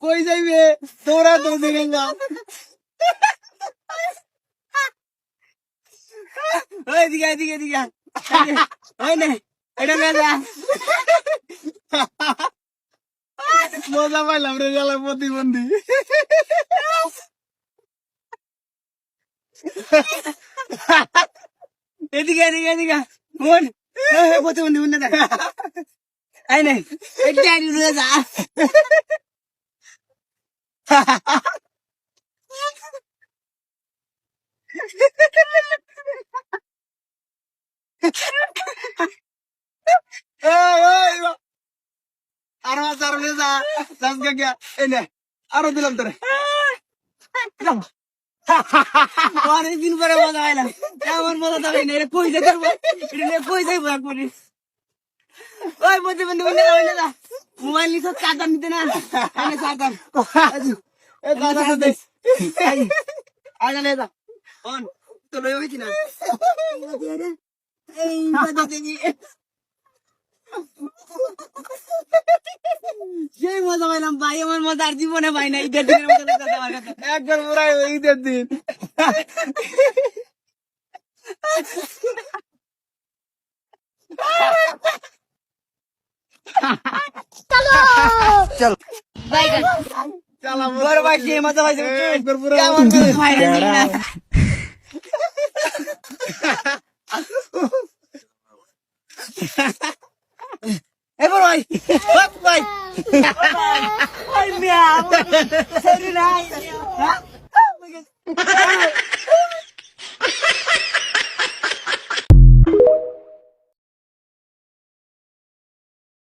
কই যাইবে তোরা তো দিকে না এদিকে এদিকে এদিকে এটা মেজা মজা পাইলাম রে জ্বালা প্রতিবন্ধী এদিকে এদিকে এদিকে মন প্রতিবন্ধী মনে দেখ আই নাই এটা যা আরো দিলাম তোরে অনেকদিন পরে মজা পাইলাম এমন মজা তো না এটা কই যাইব এটা কই যাইব একবারে ওই প্রতিবন্ধী বন্ধু মোবাইল নিছ চার্জার নিতে না আনে চার্জার এ দাদা দে আনা লে যা অন তো লই হইছি না এই বাদা দেখি সেই মজা পাইলাম ভাই আমার মজা আর জীবনে পাই না ঈদের দিনের মজা লাগছে আমার কাছে একবার পুরাই ঈদের দিন চলো চলো বাই চলো বড় ভাই সেই মজা পাইছে একবার পুরো কেমন করে খাই না এবার ভাই ভাই ভাই মিয়া সরি নাই